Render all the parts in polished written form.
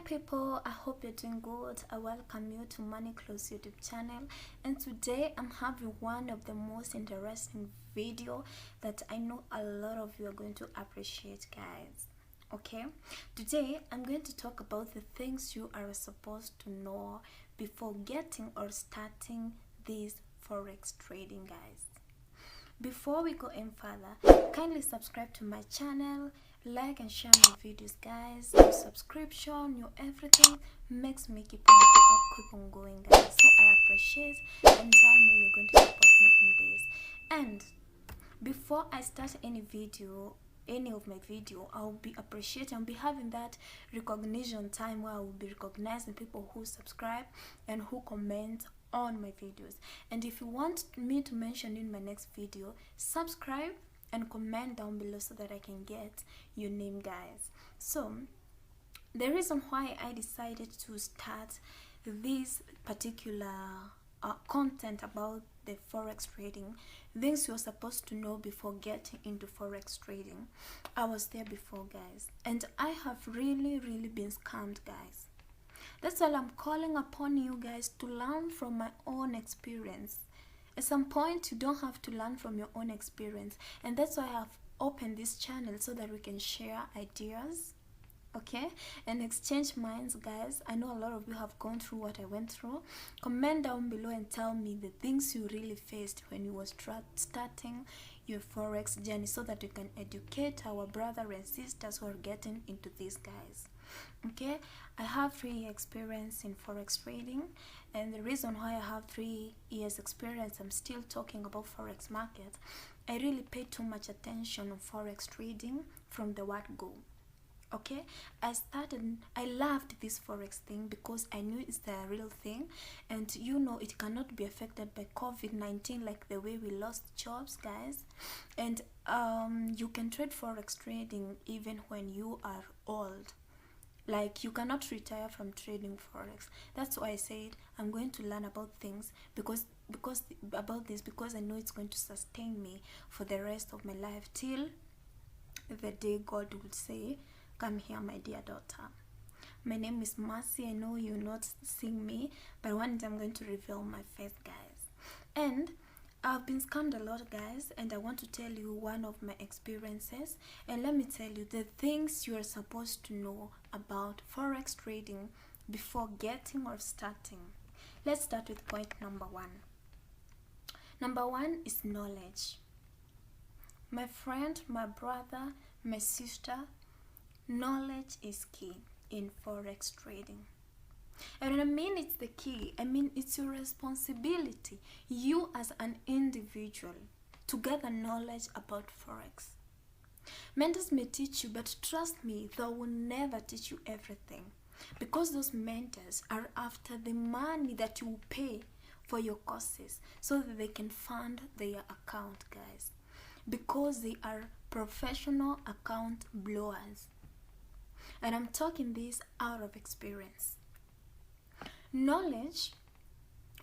people, I hope you're doing good. I welcome you to Money Close YouTube channel, and today I'm having one of the most interesting video that I know a lot of you are going to appreciate, guys. Okay, today I'm going to talk about the things you are supposed to know before getting or starting this forex trading, guys. Before we go any further, kindly subscribe to my channel, like and share my videos, guys. Your subscription, your everything makes me keep on going, guys. So I appreciate, and I know you're going to support me in this. And before I start any of my video, I'll be having that recognition time where I will be recognizing people who subscribe and who comment on my videos. And if you want me to mention in my next video, subscribe and comment down below so that I can get your name, guys. So the reason why I decided to start this particular content about the forex trading, things you're supposed to know before getting into forex trading, I was there before, guys, and I have really been scammed, guys. That's why I'm calling upon you guys to learn from my own experience. At some point, you don't have to learn from your own experience, and that's why I have opened this channel so that we can share ideas, okay, and exchange minds, guys. I know a lot of you have gone through what I went through. Comment down below and tell me the things you really faced when you were starting your forex journey, so that you can educate our brothers and sisters who are getting into this, guys. Okay, I have 3 years experience in forex trading, and the reason why I have 3 years experience, I'm still talking about forex market. I really paid too much attention on forex trading from the word go. Okay, I loved this forex thing because I knew it's the real thing, and you know it cannot be affected by COVID-19 like the way we lost jobs, guys. And you can trade forex trading even when you are old. Like, you cannot retire from trading forex. That's why I said I'm going to learn about things because I know it's going to sustain me for the rest of my life till the day God will say, "Come here, my dear daughter." My name is Mercy. I know you're not seeing me, but one day I'm going to reveal my face, guys. And I've been scammed a lot, guys, and I want to tell you one of my experiences. And let me tell you the things you are supposed to know about forex trading before getting or starting. Let's start with point number 1. Number 1 is knowledge. My friend, my brother, my sister, knowledge is key in forex trading. And when I mean it's the key, I mean it's your responsibility, you as an individual, to gather knowledge about forex. Mentors may teach you, but trust me, they will never teach you everything, because those mentors are after the money that you pay for your courses so that they can fund their account, guys, because they are professional account blowers. And I'm talking this out of experience. Knowledge,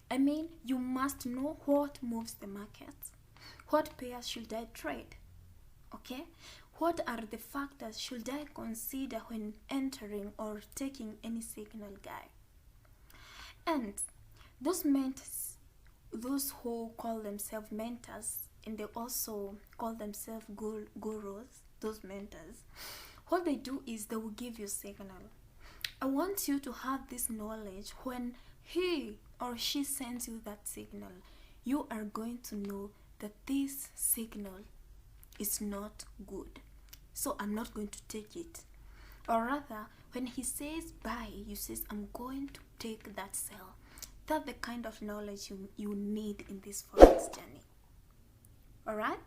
I mean you must know what moves the market, what pairs should I trade, okay, what are the factors should I consider when entering or taking any signal, guy. And those mentors, those who call themselves mentors, and they also call themselves gurus, those mentors, what they do is they will give you signal. I want you to have this knowledge. When he or she sends you that signal, you are going to know that this signal is not good, so I'm not going to take it. Or rather, when he says buy, you says I'm going to take that sell. That's the kind of knowledge you need in this forex journey. Alright?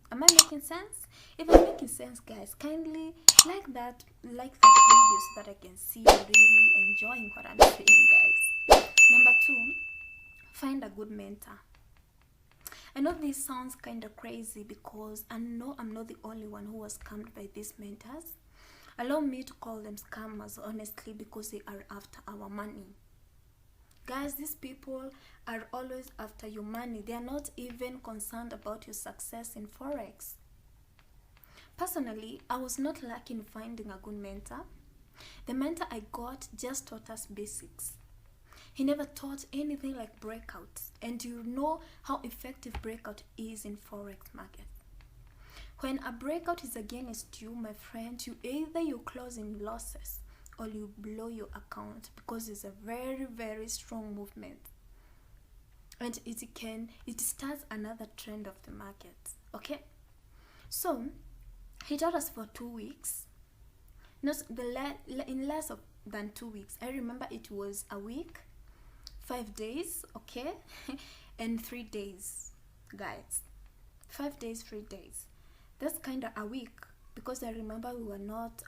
Am I making sense? If I'm making sense, guys, kindly like that video so that I can see you really enjoying what I'm saying, guys. Number 2, find a good mentor. I know this sounds kind of crazy because I know I'm not the only one who was scammed by these mentors. Allow me to call them scammers, honestly, because they are after our money. Guys, these people are always after your money. They are not even concerned about your success in forex. Personally, I was not lucky in finding a good mentor. The mentor I got just taught us basics. He never taught anything like breakouts, and you know how effective breakout is in Forex market. When a breakout is against you, my friend, you close in losses or you blow your account, because it's a very, very strong movement, and it starts another trend of the market. Okay, so he taught us for 2 weeks, in less than 2 weeks. I remember it was a week, 5 days, okay, and 3 days, guys. 5 days, 3 days. That's kind of a week, because I remember we were not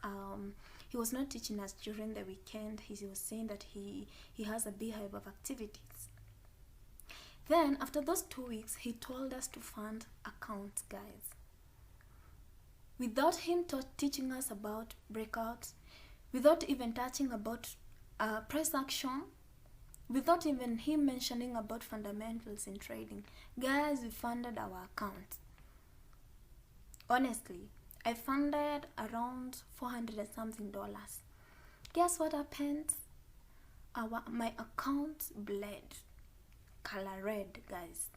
he was not teaching us during the weekend. He was saying that he has a beehive of activities. Then after those 2 weeks, he told us to fund accounts, guys. Without him teaching us about breakouts, without even touching about price action, without even him mentioning about fundamentals in trading, guys, we funded our account. Honestly, I funded around $400 and something. Guess what happened? My account bled color red, guys.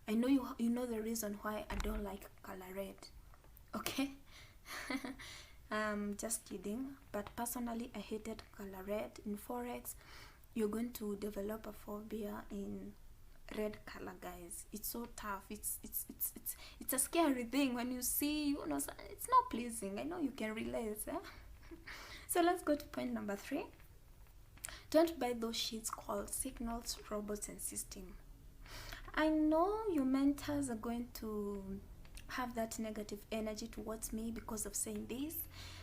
I know you know the reason why I don't like color red. Okay. Just kidding, but personally I hated color red. In Forex, you're going to develop a phobia in red color, guys. It's so tough. It's a scary thing when you see, you know, it's not pleasing. I know you can relate. So let's go to point number 3. Don't buy those sheets called signals, robots, and system. I know your mentors are going to have that negative energy towards me because of saying this,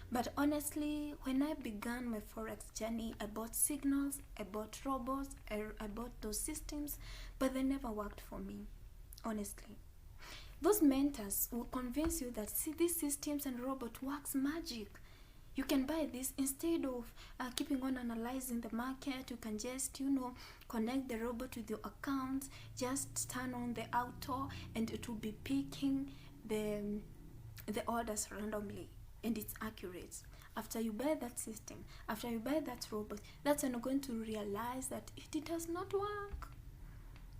but honestly, when I began my Forex journey, I bought signals, I bought robots, I bought those systems, but they never worked for me. Honestly, those mentors will convince you that, see, these systems and robot works magic. You can buy this instead of keeping on analyzing the market. You can just, connect the robot with your account, just turn on the auto, and it will be picking the orders randomly, and it's accurate. After you buy that system, after you buy that robot, that's when you're going to realize that it does not work.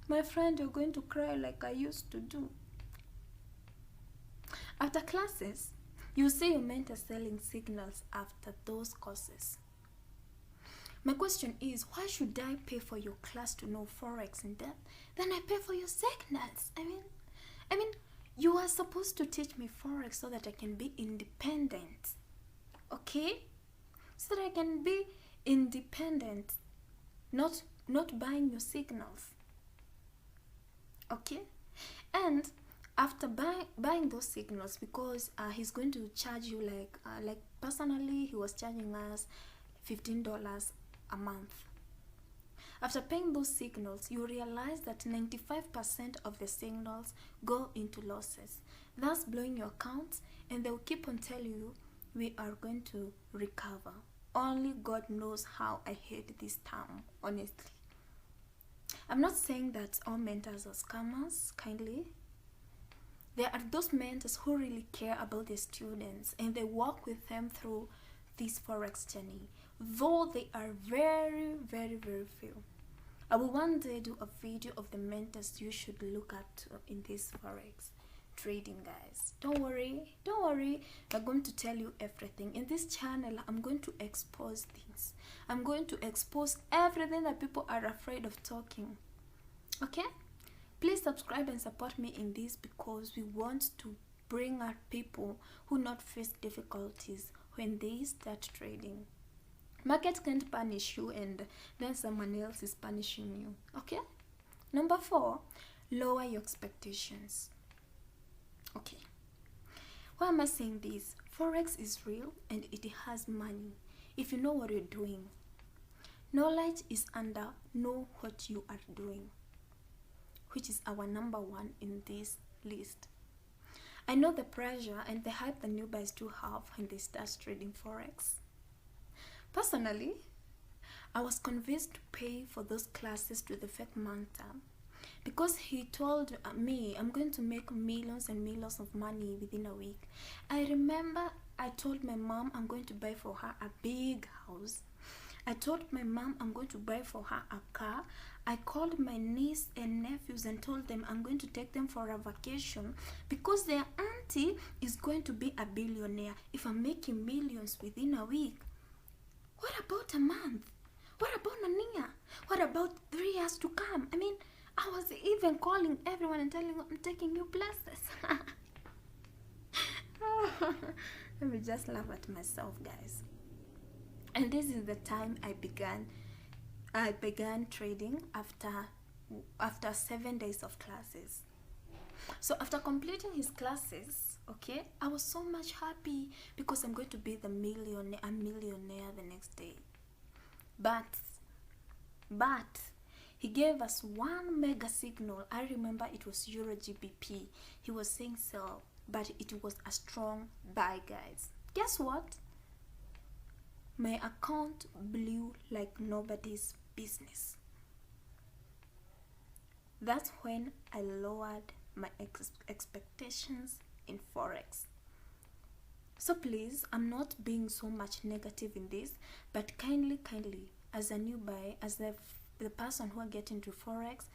My friend, you're going to cry like I used to do. After classes, you see your mentor selling signals after those courses. My question is, why should I pay for your class to know Forex in depth? Then I pay for your signals. I mean, you are supposed to teach me Forex so that I can be independent. Okay? So that I can be independent. Not buying your signals. Okay? And after buying those signals, because he's going to charge you like personally, he was charging us $15 a month. After paying those signals, you realize that 95% of the signals go into losses, thus blowing your account, and they'll keep on telling you, we are going to recover. Only God knows how I hate this term, honestly. I'm not saying that all mentors are scammers, kindly. There are those mentors who really care about their students, and they walk with them through this Forex journey, though they are very, very, very few. I will one day do a video of the mentors you should look at in this Forex trading, guys. Don't worry. I'm going to tell you everything. In this channel, I'm going to expose things. I'm going to expose everything that people are afraid of talking. Okay? Please subscribe and support me in this, because we want to bring out people who not face difficulties when they start trading. Market can't punish you and then someone else is punishing you. Okay? Number 4, lower your expectations. Okay. Why am I saying this? Forex is real and it has money if you know what you're doing. Knowledge is under know what you are doing, which is our number 1 in this list. I know the pressure and the hype the newbies do have when they start trading Forex. Personally, I was convinced to pay for those classes to the fake mentor because he told me I'm going to make millions and millions of money within a week. I remember I told my mom I'm going to buy for her a big house. I told my mom I'm going to buy for her a car. I called my niece and nephews and told them I'm going to take them for a vacation because their auntie is going to be a billionaire if I'm making millions within a week. What about a month? What about a year? What about 3 years to come? I mean, I was even calling everyone and telling them I'm taking you places. Let me just laugh at myself, guys. And this is the time I began trading after 7 days of classes. So after completing his classes, okay, I was so much happy because I'm going to be a millionaire the next day. But he gave us one mega signal. I remember it was Euro GBP. He was saying sell, but it was a strong buy, guys. Guess what? My account blew like nobody's business. That's when I lowered my expectations in Forex. So please, I'm not being so much negative in this, but kindly, as a new buyer, as the person who are getting into Forex,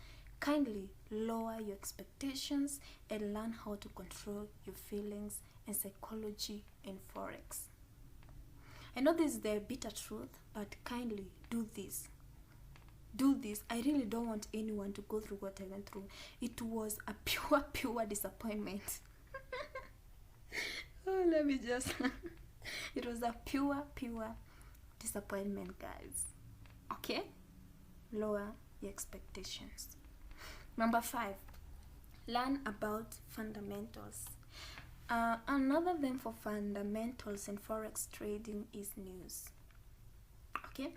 kindly lower your expectations and learn how to control your feelings and psychology in Forex. I know this is the bitter truth, but kindly do this. Do this. I really don't want anyone to go through what I went through. It was a pure disappointment. Oh, let me just it was a pure disappointment, guys. Okay, lower your expectations. Number 5, learn about fundamentals. Another name for fundamentals in Forex trading is news. Okay,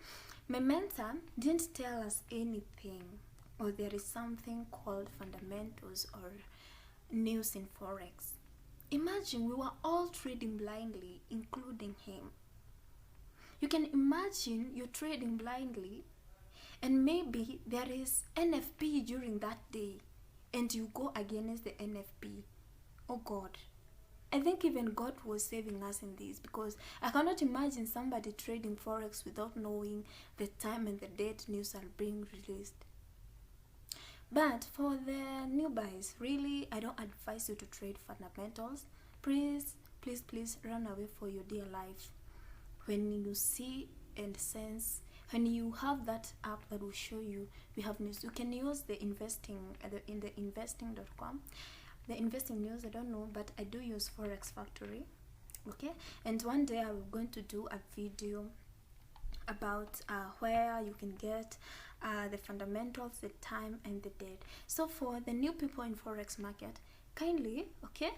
my mentor didn't tell us anything, or there is something called fundamentals or news in Forex. Imagine we were all trading blindly, including him. You can imagine you're trading blindly and maybe there is NFP during that day and you go against the NFP. Oh God. I think even God was saving us in this, because I cannot imagine somebody trading Forex without knowing the time and the date news are being released. But for the new buys, really, I don't advise you to trade fundamentals. Please run away for your dear life. When you see and sense, when you have that app that will show you we have news, you can use the investing in the investing.com. The investing news, I don't know, but I do use Forex Factory. Okay, and one day I'm going to do a video about where you can get the fundamentals, the time and the date. So for the new people in Forex market, kindly, okay,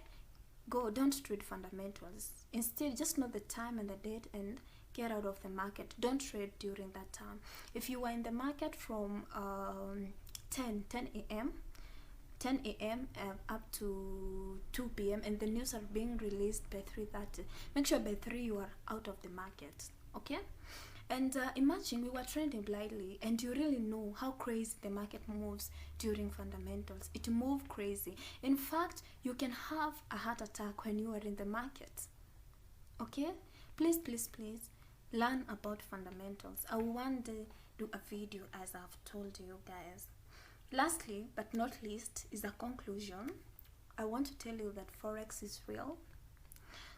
don't trade fundamentals. Instead, just know the time and the date and get out of the market. Don't trade during that time. If you are in the market from 10 a.m. Up to 2 p.m. and the news are being released by 3:30, make sure by 3 you are out of the market. Okay, and imagine we were trading blindly and you really know how crazy the market moves during fundamentals. It moves crazy. In fact, you can have a heart attack when you are in the market. Okay, please learn about fundamentals. I will one day do a video, as I've told you guys. Lastly but not least is a conclusion. I want to tell you that Forex is real.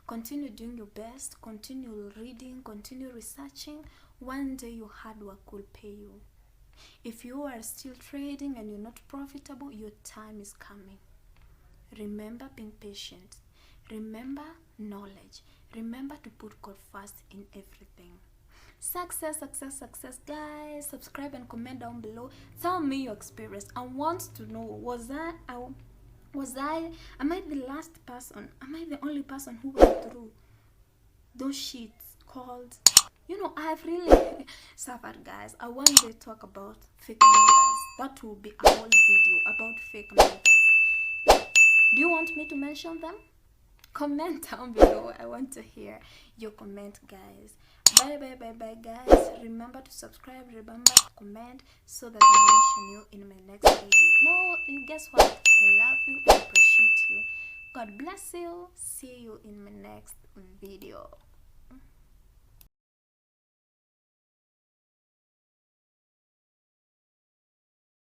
Continue doing your best, continue reading, continue researching. One day your hard work will pay you. If you are still trading and you're not profitable, your time is coming. Remember being patient. Remember knowledge. Remember to put God first in everything. Success, guys. Subscribe and comment down below. Tell me your experience. I want to know, am I the last person? Am I the only person who went through those sheets called, I've really suffered, guys. I want to talk about fake numbers. That will be a whole video about fake numbers. Do you want me to mention them? Comment down below. I want to hear your comment, guys. Bye, guys. Remember to subscribe, remember to comment, so that I mention you in my next video. No, God bless you. See you in my next video.